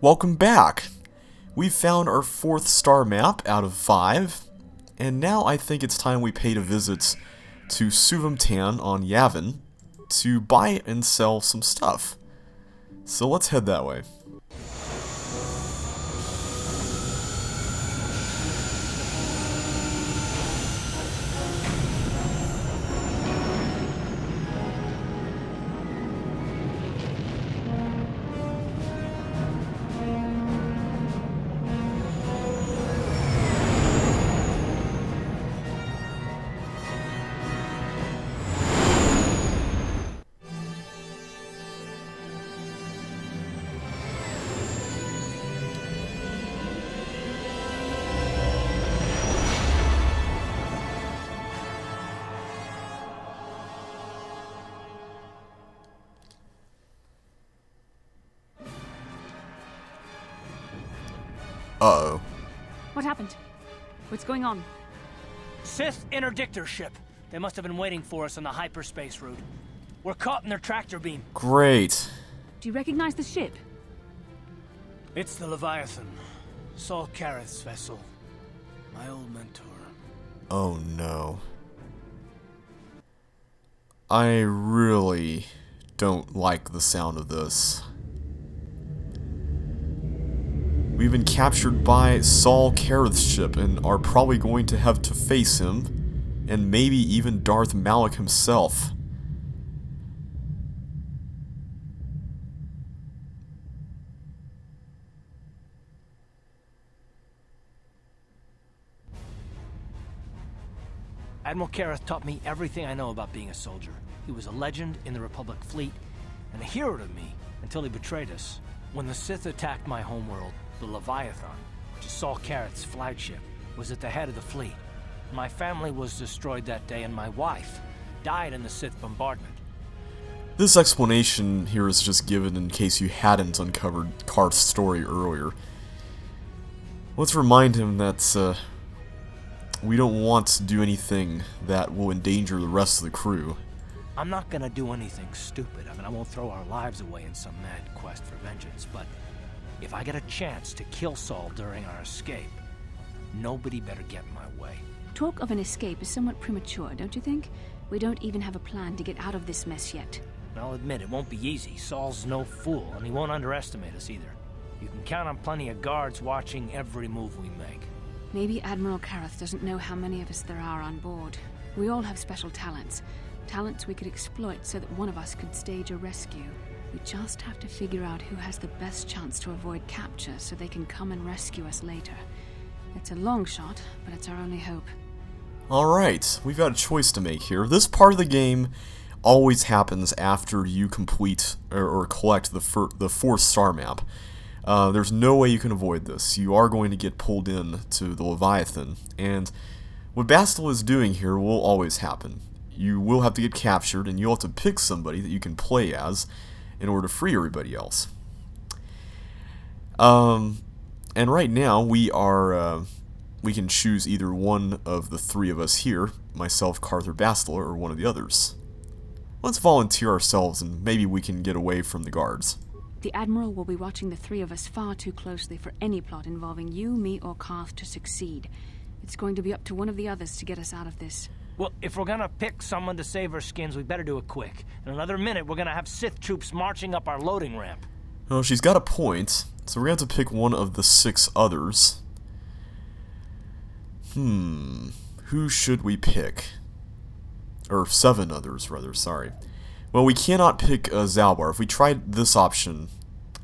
Welcome back! We've found our 4th star map out of 5, and now I think it's time we paid a visit to Suvumtan on Yavin to buy and sell some stuff. So let's head that way. Uh-oh. What happened? What's going on? Sith interdictor ship. They must have been waiting for us on the hyperspace route. We're caught in their tractor beam. Great. Do you recognize the ship? It's the Leviathan. Saul Karath's vessel. My old mentor. Oh no. I really don't like the sound of this. We've been captured by Saul Karath's ship and are probably going to have to face him, and maybe even Darth Malak himself. Admiral Karath taught me everything I know about being a soldier. He was a legend in the Republic fleet, and a hero to me until he betrayed us. When the Sith attacked my homeworld, the Leviathan, which is Saul Karath's flagship, was at the head of the fleet. My family was destroyed that day, and my wife died in the Sith bombardment. This explanation here is just given in case you hadn't uncovered Karath's story earlier. Let's remind him that we don't want to do anything that will endanger the rest of the crew. I'm not gonna do anything stupid. I won't throw our lives away in some mad quest for vengeance, but if I get a chance to kill Saul during our escape, nobody better get in my way. Talk of an escape is somewhat premature, don't you think? We don't even have a plan to get out of this mess yet. I'll admit, it won't be easy. Saul's no fool, and he won't underestimate us either. You can count on plenty of guards watching every move we make. Maybe Admiral Karath doesn't know how many of us there are on board. We all have special talents. Talents we could exploit so that one of us could stage a rescue. We just have to figure out who has the best chance to avoid capture so they can come and rescue us later. It's a long shot, but it's our only hope. Alright, we've got a choice to make here. This part of the game always happens after you complete or collect the 4th star map. There's no way you can avoid this. You are going to get pulled in to the Leviathan, and what Bastila is doing here will always happen. You will have to get captured, and you'll have to pick somebody that you can play as in order to free everybody else. And right now we can choose either one of the 3 of us here, myself, Karath, or Bastila, or one of the others. Let's volunteer ourselves, and maybe we can get away from the guards. The Admiral will be watching the 3 of us far too closely for any plot involving you, me, or Karath to succeed. It's going to be up to one of the others to get us out of this. Well, if we're gonna pick someone to save our skins, we better do it quick. In another minute, we're gonna have Sith troops marching up our loading ramp. Oh, she's got a point, so we're going to have to pick one of the 6 others. Who should we pick? Or 7 others, rather, sorry. Well, we cannot pick Zalbar. If we tried this option,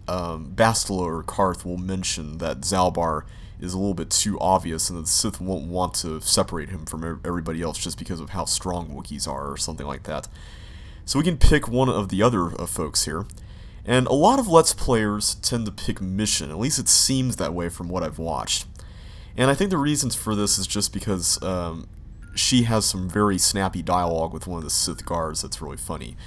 Bastila or Karath will mention that Zalbar is a little bit too obvious, and the Sith won't want to separate him from everybody else just because of how strong Wookiees are, or something like that. So we can pick one of the other folks here. And a lot of Let's Players tend to pick Mission, at least it seems that way from what I've watched. And I think the reasons for this is just because she has some very snappy dialogue with one of the Sith guards that's really funny.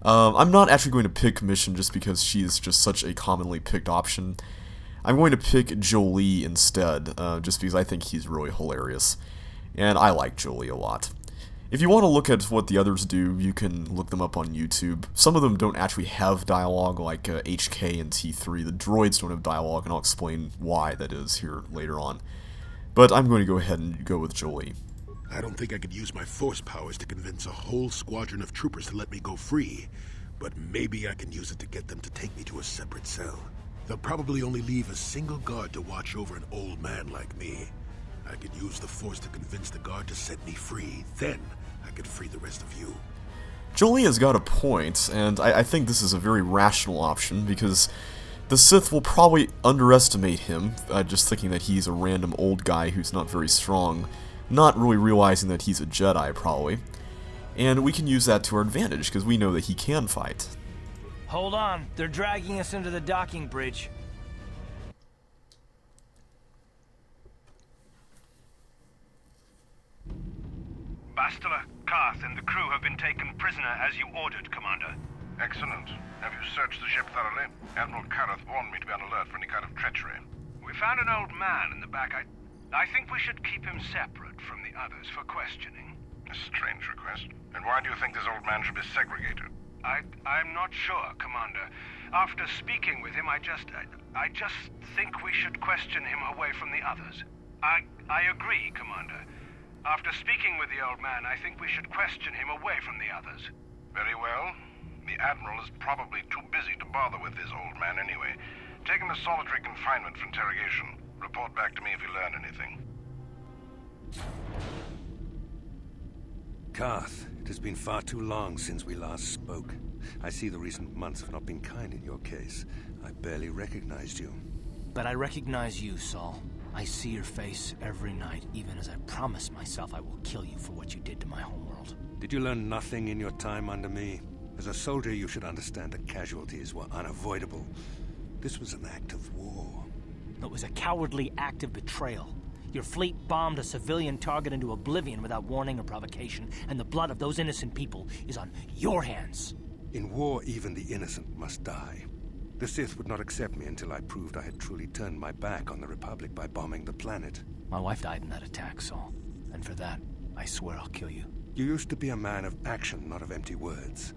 I'm not actually going to pick Mission just because she is just such a commonly picked option. I'm going to pick Jolie instead, just because I think he's really hilarious. And I like Jolie a lot. If you want to look at what the others do, you can look them up on YouTube. Some of them don't actually have dialogue, like HK and T3. The droids don't have dialogue, and I'll explain why that is here later on. But I'm going to go ahead and go with Jolie. I don't think I could use my force powers to convince a whole squadron of troopers to let me go free, but maybe I can use it to get them to take me to a separate cell. They'll probably only leave a single guard to watch over an old man like me. I could use the force to convince the guard to set me free. Then I could free the rest of you. Jolie has got a point, and I think this is a very rational option, because the Sith will probably underestimate him, just thinking that he's a random old guy who's not very strong, not really realizing that he's a Jedi, probably. And we can use that to our advantage, because we know that he can fight. Hold on, they're dragging us into the docking bridge. Bastila, Karath, and the crew have been taken prisoner as you ordered, Commander. Excellent. Have you searched the ship thoroughly? Admiral Karath warned me to be on alert for any kind of treachery. We found an old man in the back. I think we should keep him separate from the others for questioning. A strange request. And why do you think this old man should be segregated? I'm not sure, Commander. After speaking with him, I just think we should question him away from the others. I agree, Commander. After speaking with the old man, I think we should question him away from the others. Very well. The Admiral is probably too busy to bother with this old man anyway. Take him to solitary confinement for interrogation. Report back to me if you learn anything. Karath, it has been far too long since we last spoke. I see the recent months have not been kind in your case. I barely recognized you. But I recognize you, Saul. I see your face every night, even as I promise myself I will kill you for what you did to my homeworld. Did you learn nothing in your time under me? As a soldier, you should understand that casualties were unavoidable. This was an act of war. It was a cowardly act of betrayal. Your fleet bombed a civilian target into oblivion without warning or provocation, and the blood of those innocent people is on your hands. In war, even the innocent must die. The Sith would not accept me until I proved I had truly turned my back on the Republic by bombing the planet. My wife died in that attack, Saul. And for that, I swear I'll kill you. You used to be a man of action, not of empty words.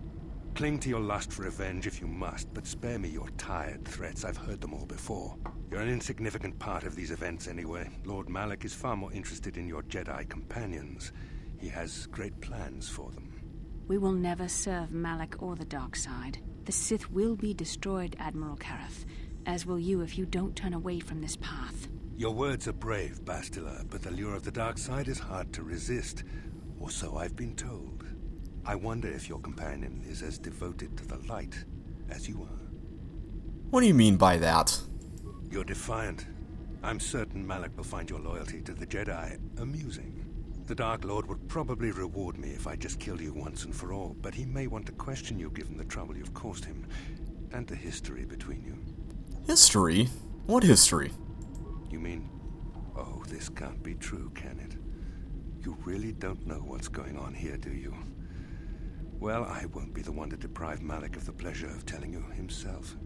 Cling to your lust for revenge if you must, but spare me your tired threats. I've heard them all before. You're an insignificant part of these events anyway. Lord Malak is far more interested in your Jedi companions. He has great plans for them. We will never serve Malak or the dark side. The Sith will be destroyed, Admiral Karath, as will you if you don't turn away from this path. Your words are brave, Bastila, but the lure of the dark side is hard to resist. Or so I've been told. I wonder if your companion is as devoted to the light as you are. What do you mean by that? You're defiant. I'm certain Malak will find your loyalty to the Jedi amusing. The Dark Lord would probably reward me if I just killed you once and for all, but he may want to question you given the trouble you've caused him, and the history between you. History? What history? You mean... Oh, this can't be true, can it? You really don't know what's going on here, do you? Well, I won't be the one to deprive Malak of the pleasure of telling you himself.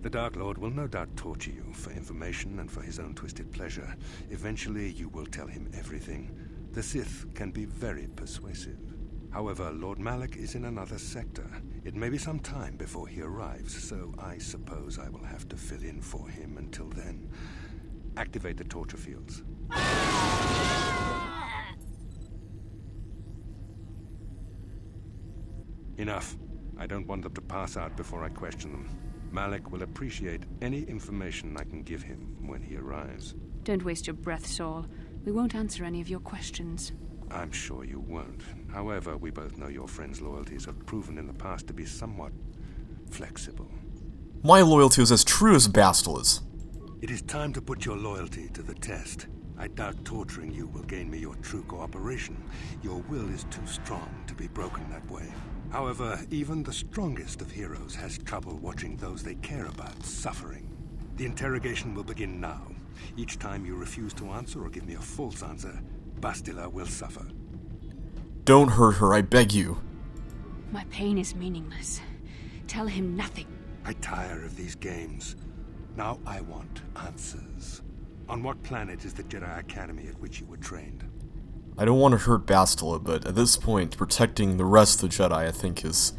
The Dark Lord will no doubt torture you for information and for his own twisted pleasure. Eventually, you will tell him everything. The Sith can be very persuasive. However, Lord Malak is in another sector. It may be some time before he arrives, so I suppose I will have to fill in for him until then. Activate the torture fields. Enough. I don't want them to pass out before I question them. Malak will appreciate any information I can give him when he arrives. Don't waste your breath, Saul. We won't answer any of your questions. I'm sure you won't. However, we both know your friend's loyalties have proven in the past to be somewhat flexible. My loyalty is as true as Bastila's. It is time to put your loyalty to the test. I doubt torturing you will gain me your true cooperation. Your will is too strong to be broken that way. However, even the strongest of heroes has trouble watching those they care about suffering. The interrogation will begin now. Each time you refuse to answer or give me a false answer, Bastila will suffer. Don't hurt her, I beg you. My pain is meaningless. Tell him nothing. I tire of these games. Now I want answers. On what planet is the Jedi Academy at which you were trained? I don't want to hurt Bastila, but at this point, protecting the rest of the Jedi, I think, is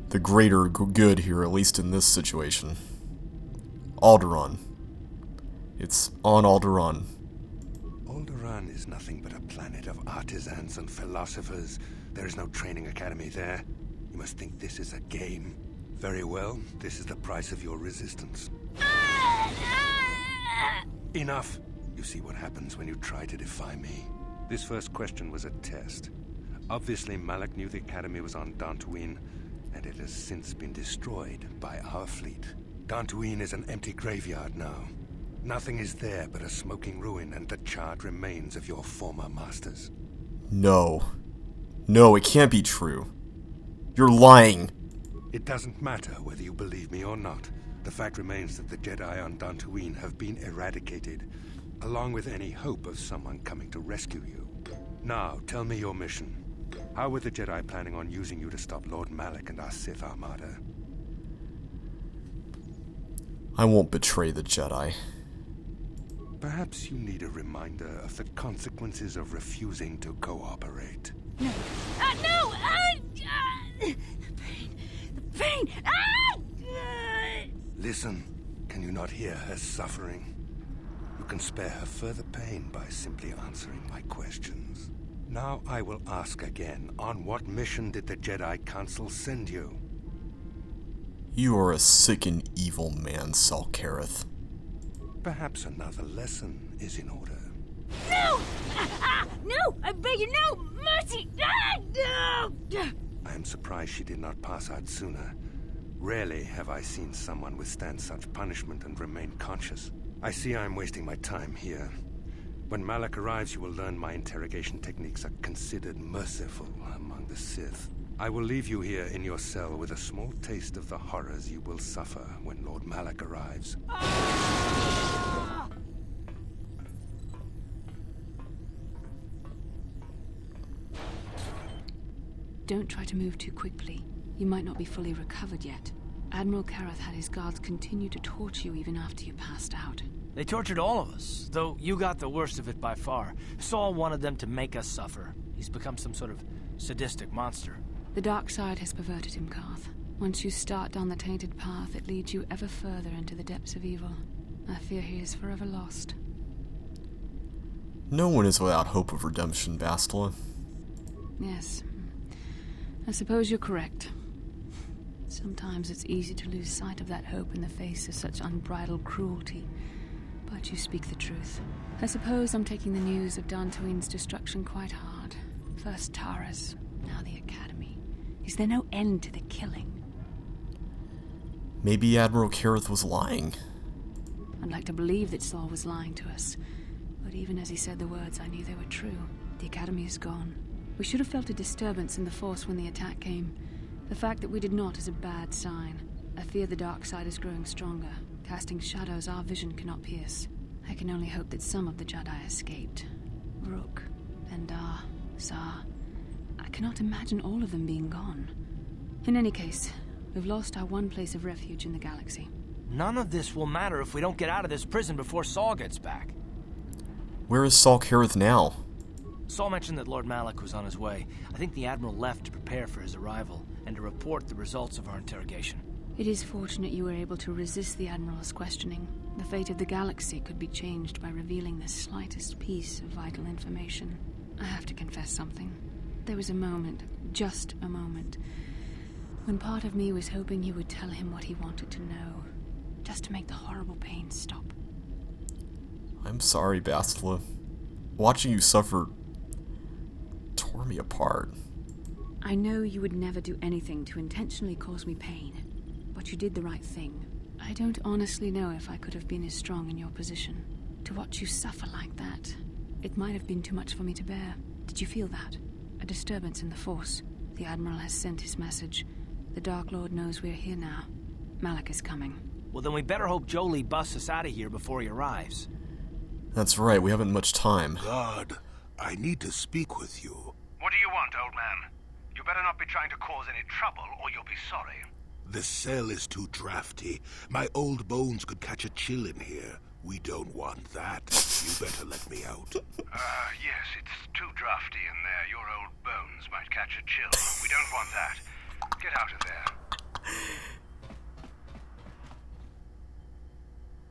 the greater good here, at least in this situation. Alderaan. It's on Alderaan. Alderaan is nothing but a planet of artisans and philosophers. There is no training academy there. You must think this is a game. Very well, this is the price of your resistance. Enough! You see what happens when you try to defy me. This first question was a test. Obviously, Malak knew the Academy was on Dantooine, and it has since been destroyed by our fleet. Dantooine is an empty graveyard now. Nothing is there but a smoking ruin and the charred remains of your former masters. No. No, it can't be true. You're lying. It doesn't matter whether you believe me or not. The fact remains that the Jedi on Dantooine have been eradicated, along with any hope of someone coming to rescue you. Now, tell me your mission. How were the Jedi planning on using you to stop Lord Malak and our Sith Armada? I won't betray the Jedi. Perhaps you need a reminder of the consequences of refusing to cooperate. No! No! The pain! The pain! Listen, can you not hear her suffering? You can spare her further pain by simply answering my questions. Now I will ask again, on what mission did the Jedi Council send you? You are a sick and evil man, Sal Karath. Perhaps another lesson is in order. No! No! I beg you, no! Mercy! No! I am surprised she did not pass out sooner. Rarely have I seen someone withstand such punishment and remain conscious. I see I am wasting my time here. When Malak arrives, you will learn my interrogation techniques are considered merciful among the Sith. I will leave you here in your cell with a small taste of the horrors you will suffer when Lord Malak arrives. Don't try to move too quickly. You might not be fully recovered yet. Admiral Karath had his guards continue to torture you even after you passed out. They tortured all of us, though you got the worst of it by far. Saul wanted them to make us suffer. He's become some sort of sadistic monster. The dark side has perverted him, Karth. Once you start down the tainted path, it leads you ever further into the depths of evil. I fear he is forever lost. No one is without hope of redemption, Bastila. Yes. I suppose you're correct. Sometimes it's easy to lose sight of that hope in the face of such unbridled cruelty. But you speak the truth. I suppose I'm taking the news of Dantooine's destruction quite hard. First Taras, now the Academy. Is there no end to the killing? Maybe Admiral Karath was lying. I'd like to believe that Saul was lying to us. But even as he said the words, I knew they were true. The Academy is gone. We should have felt a disturbance in the Force when the attack came. The fact that we did not is a bad sign. I fear the dark side is growing stronger, casting shadows our vision cannot pierce. I can only hope that some of the Jedi escaped. Rook, Endar, Zar. I cannot imagine all of them being gone. In any case, we've lost our one place of refuge in the galaxy. None of this will matter if we don't get out of this prison before Saul gets back. Where is Sal Karath now? Saul mentioned that Lord Malak was on his way. I think the Admiral left to prepare for his arrival and to report the results of our interrogation. It is fortunate you were able to resist the Admiral's questioning. The fate of the galaxy could be changed by revealing the slightest piece of vital information. I have to confess something. There was a moment, just a moment, when part of me was hoping you would tell him what he wanted to know, just to make the horrible pain stop. I'm sorry, Bastila. Watching you suffer tore me apart. I know you would never do anything to intentionally cause me pain, but you did the right thing. I don't honestly know if I could have been as strong in your position. To watch you suffer like that, it might have been too much for me to bear. Did you feel that? A disturbance in the Force. The Admiral has sent his message. The Dark Lord knows we're here now. Malak is coming. Well, then we better hope Jolie busts us out of here before he arrives. That's right, we haven't much time. God, I need to speak with you. What do you want, old man? You better not be trying to cause any trouble, or you'll be sorry. The cell is too drafty. My old bones could catch a chill in here. We don't want that. You better let me out. Yes, it's too drafty in there. Your old bones might catch a chill. We don't want that. Get out of there.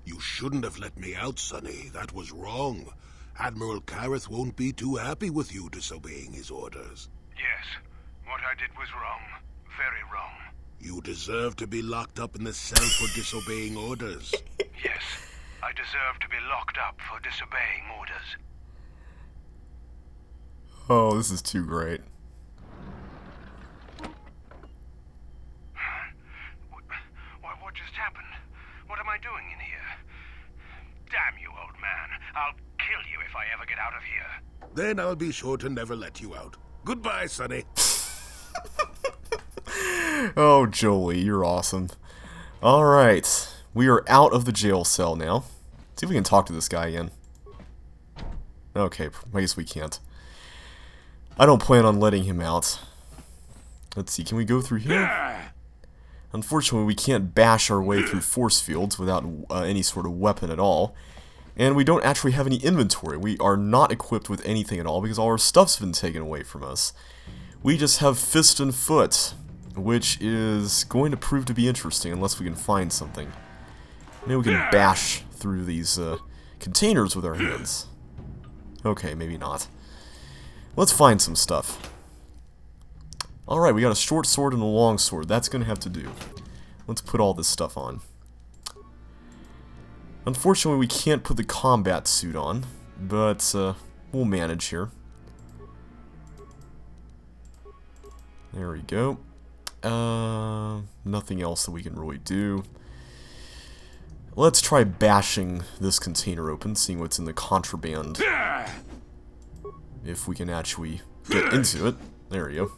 You shouldn't have let me out, Sonny. That was wrong. Admiral Karath won't be too happy with you disobeying his orders. Yes, what I did was wrong. Very wrong. You deserve to be locked up in the cell for disobeying orders. Yes, I deserve to be locked up for disobeying orders. Oh, this is too great. What just happened? What am I doing in here? Damn you, old man. I'll kill you if I ever get out of here. Then I'll be sure to never let you out. Goodbye, Sonny. Oh, Jolie, you're awesome. Alright, we are out of the jail cell now. See if we can talk to this guy again. Okay, I guess we can't. I don't plan on letting him out. Let's see, can we go through here? Unfortunately, we can't bash our way through force fields without any sort of weapon at all. And we don't actually have any inventory. We are not equipped with anything at all because all our stuff's been taken away from us. We just have fist and foot, which is going to prove to be interesting unless we can find something. Maybe we can bash through these containers with our hands. Okay, maybe not. Let's find some stuff. Alright, we got a short sword and a long sword. That's going to have to do. Let's put all this stuff on. Unfortunately, we can't put the combat suit on, but we'll manage here. There we go. Nothing else that we can really do. Let's try bashing this container open, seeing what's in the contraband. If we can actually get into it. There we go.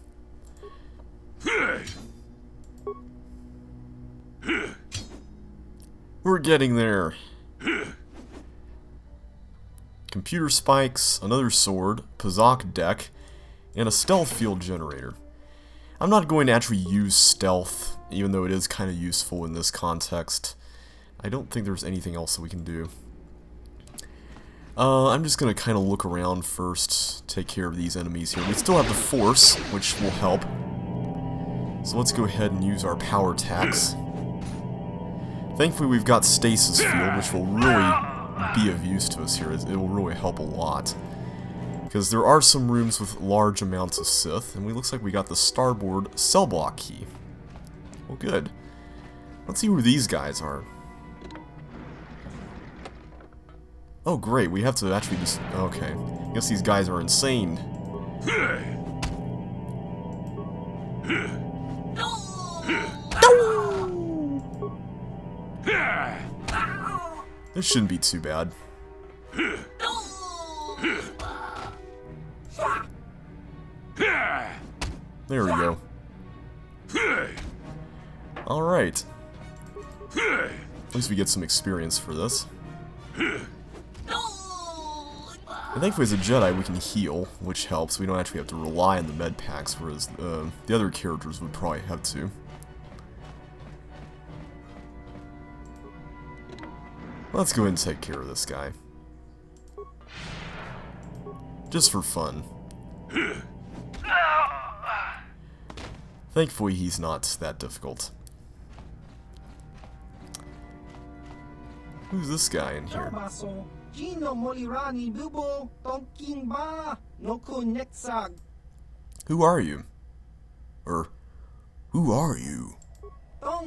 We're getting there. Computer spikes, another sword, Pazak deck, and a stealth field generator. I'm not going to actually use stealth, even though it is kind of useful in this context. I don't think there's anything else that we can do. I'm just going to kind of look around first, take care of these enemies here. We still have the force, which will help. So let's go ahead and use our power attacks. Thankfully we've got stasis field, which will really be of use to us here. It will really help a lot. Because there are some rooms with large amounts of Sith, and it looks like we got the starboard cell block key. Well, good. Let's see who these guys are. Oh, great, we have to actually just... Okay. I guess these guys are insane. This shouldn't be too bad. There we go. Alright. At least we get some experience for this. And thankfully as a Jedi we can heal, which helps. We don't actually have to rely on the med packs, whereas the other characters would probably have to. Let's go ahead and take care of this guy. Just for fun. Thankfully he's not that difficult. Who's this guy in here? Who are you? Or, who are you? I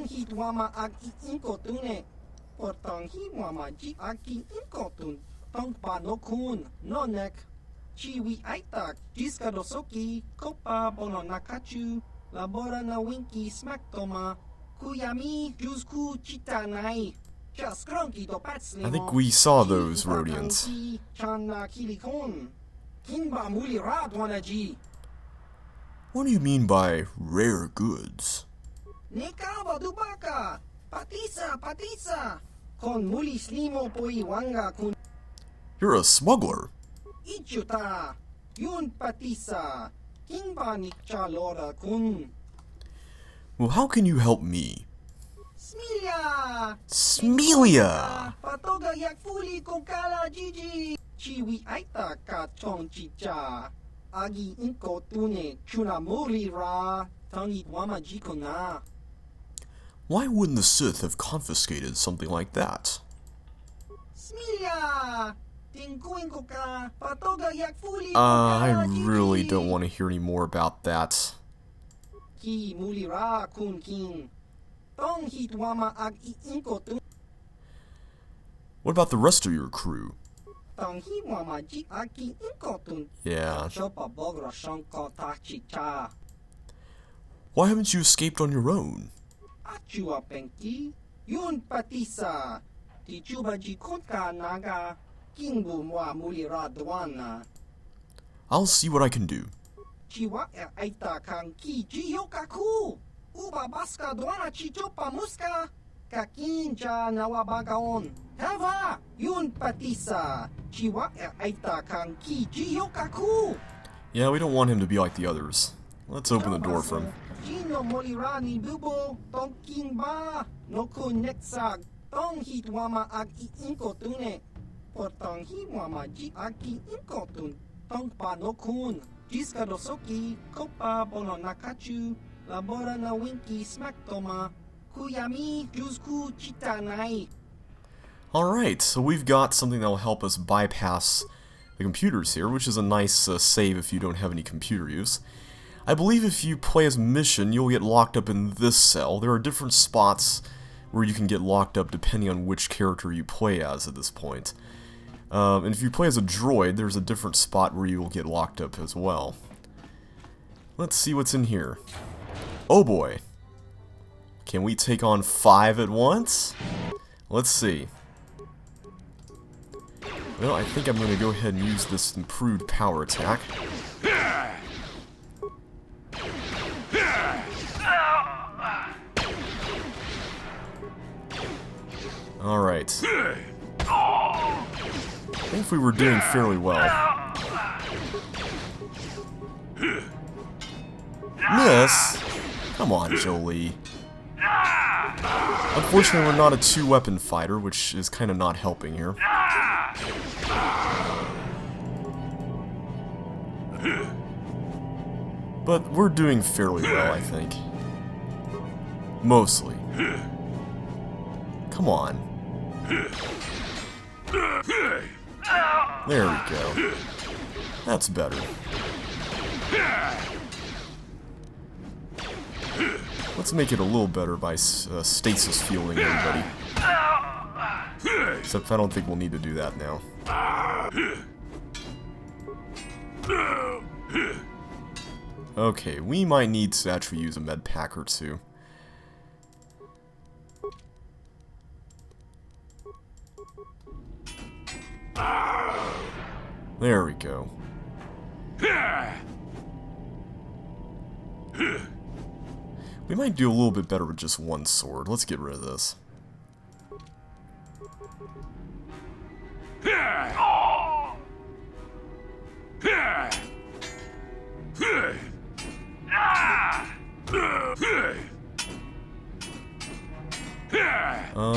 think we saw those Rhodians. What do you mean by rare goods? You're a smuggler. Well, how can you help me? Smelia! Patoga yak fuli kong kala Gigi. Chiwi aita ka chong chicha. Agi inko tune chuna muri ra. Tangit wama jiko na. Why wouldn't the Sith have confiscated something like that? Smelia! Tingkuin ko ka. Patoga yak fuli kong I kala Gigi. really don't want to hear any more about that. Ki muli ra kun king. Tong hit wama ag inko tune. What about the rest of your crew? Tong hit wama ji agi inko tune. Yeah. Chopa bogra shonko ta chicha. Why haven't you escaped on your own? Achua penki. Yun patisa. Ti chuba ji kunka naga. Kingbu mwa muli ra dwana. I'll see what I can do. Chiwa e aita kang ki jiyo kaku. Uba baska dwana chichopa muska. Kakinja nawabagaon. Hava. Yun patisa. Chiwa e aita kang ki jiyo kaku. Yeah, we don't want him to be like the others. Let's open the door for him. Chino molirani bubo. Tong king ba. Noku netsag. Tong hit wama ag inko tune. Potong hi wama ji aki inko tun. Tong pa nokun. Jiska dosoki. Kopa bono nakachu. Labora na winki smack toma. Kuyami jusku chitanai. Alright, so we've got something that will help us bypass the computers here, which is a nice save if you don't have any computer use. I believe if you play as Mission, you'll get locked up in this cell. There are different spots where you can get locked up depending on which character you play as at this point. And if you play as a droid, there's a different spot where you will get locked up as well. Let's see what's in here. Oh boy. Can we take on 5 at once? Let's see. Well, I think I'm going to go ahead and use this improved power attack. Alright. I think we were doing fairly well. Miss? Come on, Jolie. Unfortunately, we're not a 2-weapon fighter, which is kind of not helping here. But we're doing fairly well, I think. Mostly. Come on. There we go. That's better. Let's make it a little better by stasis fueling everybody. Except I don't think we'll need to do that now. Okay, we might need to actually use a med pack or two. There we go. We might do a little bit better with just one sword. Let's get rid of this.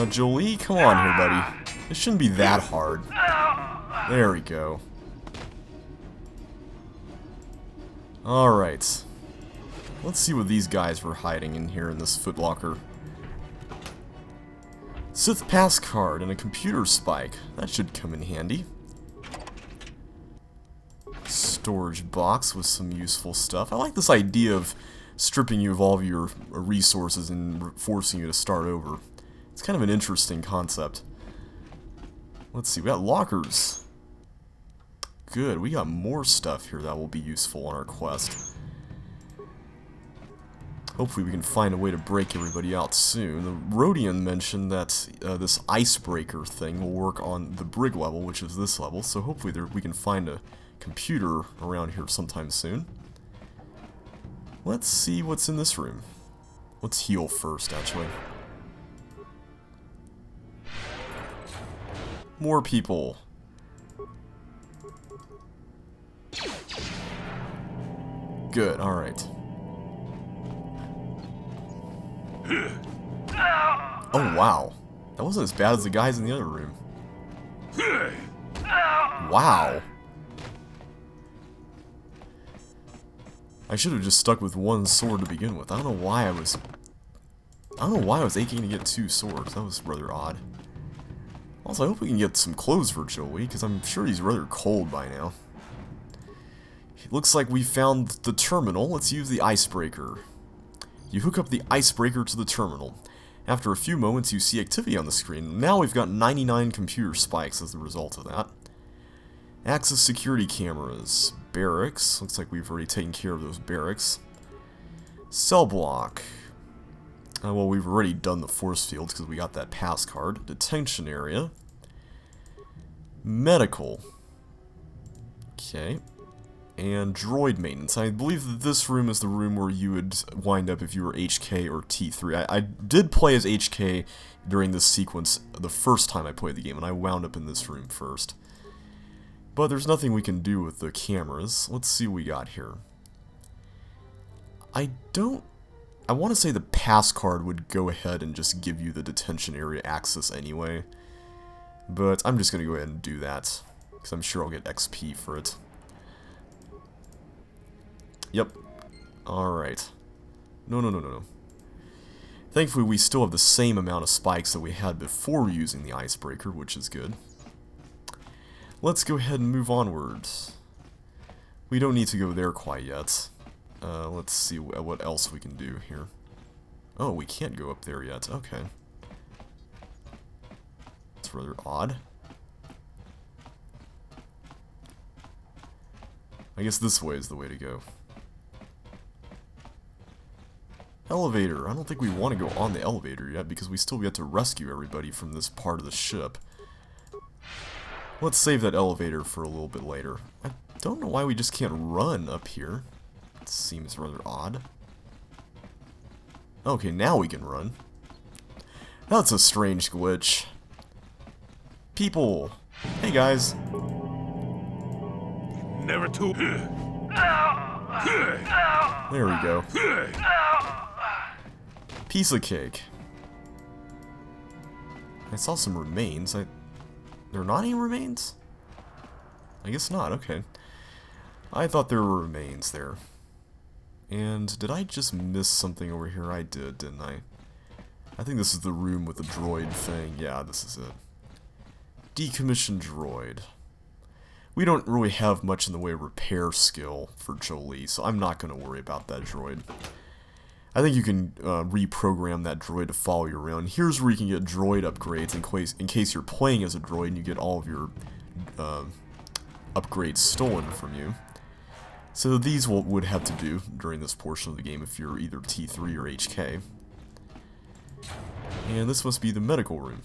Jolie, come on here, buddy. It shouldn't be that hard. There we go. Alright. Let's see what these guys were hiding in here in this footlocker. Sith pass card and a computer spike. That should come in handy. Storage box with some useful stuff. I like this idea of stripping you of all of your resources and forcing you to start over. It's kind of an interesting concept. Let's see, we got lockers. Good, we got more stuff here that will be useful on our quest. Hopefully we can find a way to break everybody out soon. The Rhodian mentioned that this icebreaker thing will work on the brig level, which is this level, so hopefully we can find a computer around here sometime soon. Let's see what's in this room. Let's heal first, actually. More people. Good, alright. Oh, wow. That wasn't as bad as the guys in the other room. Wow. I should have just stuck with one sword to begin with. I don't know why I was aching to get 2 swords. That was rather odd. Also, I hope we can get some clothes for Joey, because I'm sure he's rather cold by now. It looks like we found the terminal. Let's use the icebreaker. You hook up the icebreaker to the terminal. After a few moments, you see activity on the screen. Now we've got 99 computer spikes as the result of that. Access security cameras. Barracks. Looks like we've already taken care of those barracks. Cell block. Well, we've already done the force fields because we got that pass card. Detention area. Medical. Okay. And droid maintenance. I believe that this room is the room where you would wind up if you were HK or T3. I did play as HK during this sequence the first time I played the game, and I wound up in this room first. But there's nothing we can do with the cameras. Let's see what we got here. I want to say the pass card would go ahead and just give you the detention area access anyway. But I'm just going to go ahead and do that, because I'm sure I'll get XP for it. Yep. Alright. No. Thankfully, we still have the same amount of spikes that we had before using the icebreaker, which is good. Let's go ahead and move onwards. We don't need to go there quite yet. Let's see what else we can do here. Oh, we can't go up there yet. Okay. It's rather odd. I guess this way is the way to go. Elevator. I don't think we want to go on the elevator yet because we still get to rescue everybody from this part of the ship. Let's save that elevator for a little bit later. I don't know why we just can't run up here. It seems rather odd. Okay, now we can run. That's a strange glitch. People! Hey guys! Never to. There we go. Piece of cake. I saw some remains. There are not any remains? I guess not, okay. I thought there were remains there. And did I just miss something over here? I did, didn't I? I think this is the room with the droid thing. Yeah, this is it. Decommissioned droid. We don't really have much in the way of repair skill for Jolie, so I'm not going to worry about that droid. I think you can reprogram that droid to follow you around. Here's where you can get droid upgrades in case you're playing as a droid and you get all of your upgrades stolen from you. So these would have to do during this portion of the game if you're either T3 or HK. And this must be the medical room.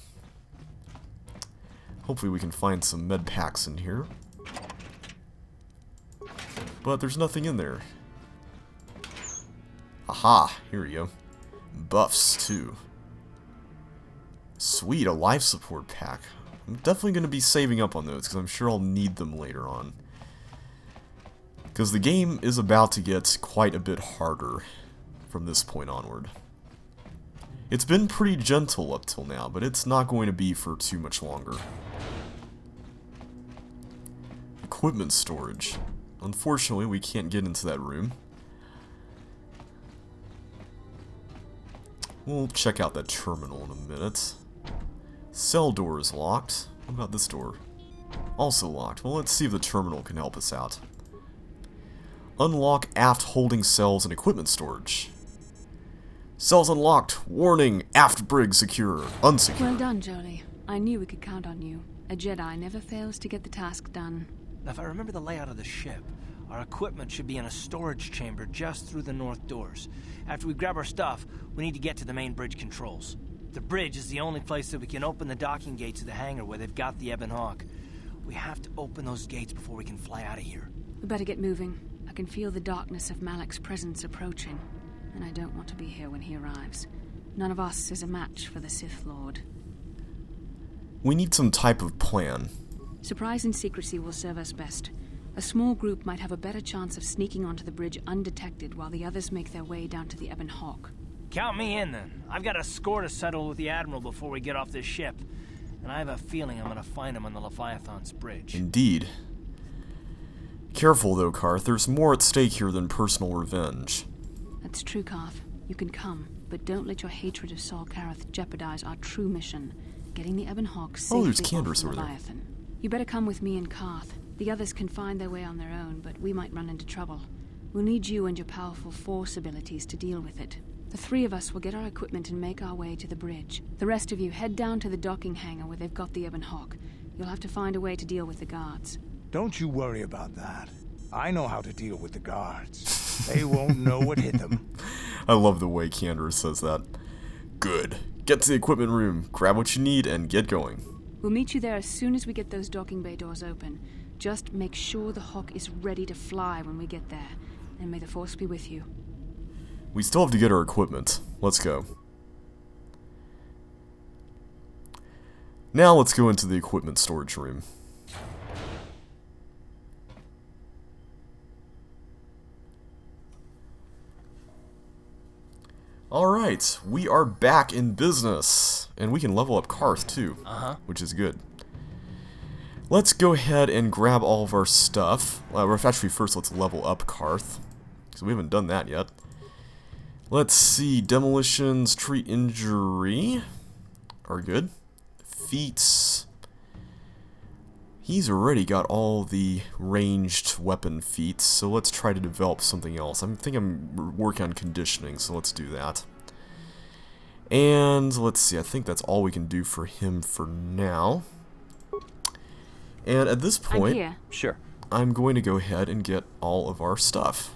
Hopefully we can find some med packs in here. But there's nothing in there. Aha, here we go. Buffs, too. Sweet, a life support pack. I'm definitely going to be saving up on those, because I'm sure I'll need them later on. Because the game is about to get quite a bit harder from this point onward. It's been pretty gentle up till now, but it's not going to be for too much longer. Equipment storage. Unfortunately, we can't get into that room. We'll check out that terminal in a minute. Cell door is locked. What about this door? Also locked. Well, let's see if the terminal can help us out. Unlock aft holding cells and equipment storage. Cells unlocked. Warning, aft brig secure. Unsecure. Well done, Jolie. I knew we could count on you. A Jedi never fails to get the task done. Now, if I remember the layout of the ship, our equipment should be in a storage chamber just through the north doors. After we grab our stuff, we need to get to the main bridge controls. The bridge is the only place that we can open the docking gates of the hangar where they've got the Ebon Hawk. We have to open those gates before we can fly out of here. We better get moving. I can feel the darkness of Malak's presence approaching, and I don't want to be here when he arrives. None of us is a match for the Sith Lord. We need some type of plan. Surprise and secrecy will serve us best. A small group might have a better chance of sneaking onto the bridge undetected while the others make their way down to the Ebon Hawk. Count me in, then. I've got a score to settle with the Admiral before we get off this ship. And I have a feeling I'm gonna find him on the Leviathan's bridge. Indeed. Careful, though, Karath. There's more at stake here than personal revenge. That's true, Karath. You can come, but don't let your hatred of Saul Karath jeopardize our true mission, getting the Ebon Hawk safely there's off Candace the over there. Leviathan. You better come with me and Karath. The others can find their way on their own, but we might run into trouble. We'll need you and your powerful force abilities to deal with it. The three of us will get our equipment and make our way to the bridge. The rest of you head down to the docking hangar where they've got the Ebon Hawk. You'll have to find a way to deal with the guards. Don't you worry about that. I know how to deal with the guards. They won't know what hit them. I love the way Candace says that. Good. Get to the equipment room, grab what you need, and get going. We'll meet you there as soon as we get those docking bay doors open. Just make sure the Hawk is ready to fly when we get there. And may the Force be with you. We still have to get our equipment. Let's go. Now let's go into the equipment storage room. Alright, we are back in business. And we can level up Karath too, which is good. Let's go ahead and grab all of our stuff. Actually, first let's level up Karath, because we haven't done that yet. Let's see, demolitions, treat injury are good. Feats. He's already got all the ranged weapon feats, so let's try to develop something else. I think I'm working on conditioning, so let's do that. And let's see, I think that's all we can do for him for now. And at this point, I'm here. Sure. I'm going to go ahead and get all of our stuff.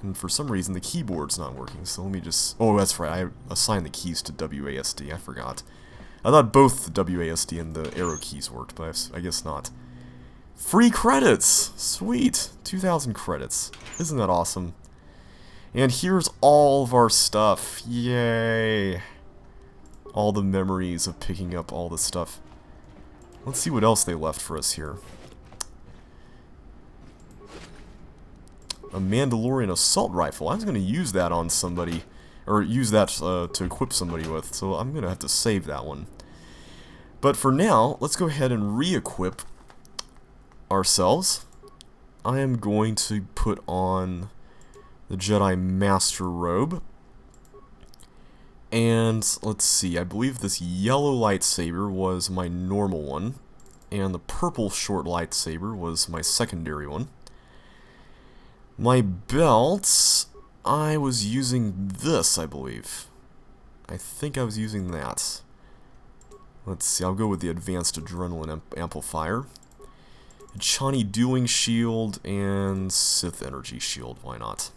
And for some reason, the keyboard's not working, so let me just... Oh, that's right, I assigned the keys to WASD, I forgot. I thought both the WASD and the arrow keys worked, but I guess not. Free credits! Sweet! 2,000 credits. Isn't that awesome? And here's all of our stuff. Yay! All the memories of picking up all the stuff. Let's see what else they left for us here. A Mandalorian assault rifle. I was going to use that on somebody, or use that to equip somebody with, so I'm going to have to save that one. But for now, let's go ahead and re-equip ourselves. I am going to put on the Jedi Master Robe. And let's see, I believe this yellow lightsaber was my normal one, and the purple short lightsaber was my secondary one. My belts, I was using this, I believe. I think I was using that. Let's see, I'll go with the Advanced Adrenaline Amplifier. Chani Dueling Shield and Sith Energy Shield, why not?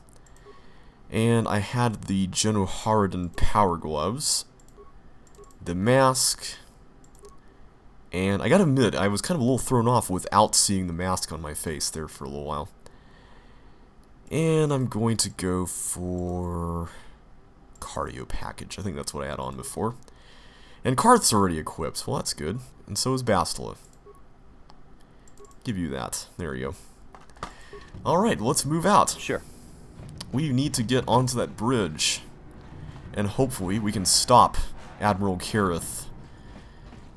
And I had the Genoharadan Power Gloves, the mask, and I gotta admit, I was kind of a little thrown off without seeing the mask on my face there for a little while. And I'm going to go for cardio package. I think that's what I had on before. And Karath's already equipped. Well, that's good. And so is Bastila. Give you that. There you go. Alright, let's move out. Sure. We need to get onto that bridge. And hopefully we can stop Admiral Karath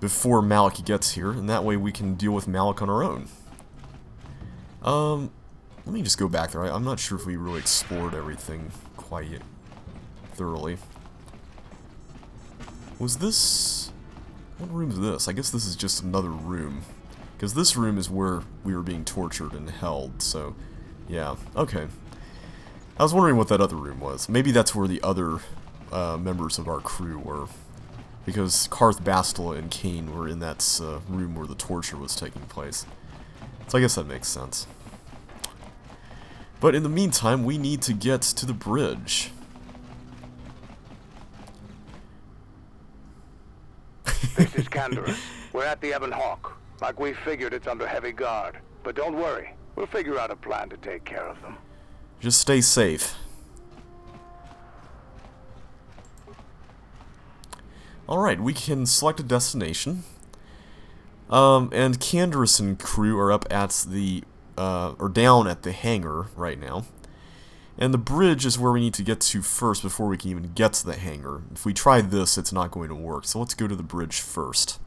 before Malik gets here. And that way we can deal with Malik on our own. Let me just go back there. I'm not sure if we really explored everything quite yet thoroughly. Was this... What room is this? I guess this is just another room. Because this room is where we were being tortured and held, so... Yeah, okay. I was wondering what that other room was. Maybe that's where the other members of our crew were. Because Karath, Bastila, and Kane were in that room where the torture was taking place. So I guess that makes sense. But in the meantime, we need to get to the bridge. This is Candace. We're at the Ebon Hawk. Like we figured, it's under heavy guard. But don't worry. We'll figure out a plan to take care of them. Just stay safe. Alright, we can select a destination. And Candace and crew are up at the... or down at the hangar right now. And the bridge is where we need to get to first before we can even get to the hangar. If we try this, it's not going to work. So let's go to the bridge first.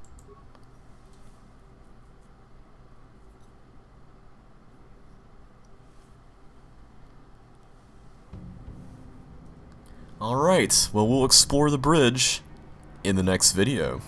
Alright, well, we'll explore the bridge in the next video.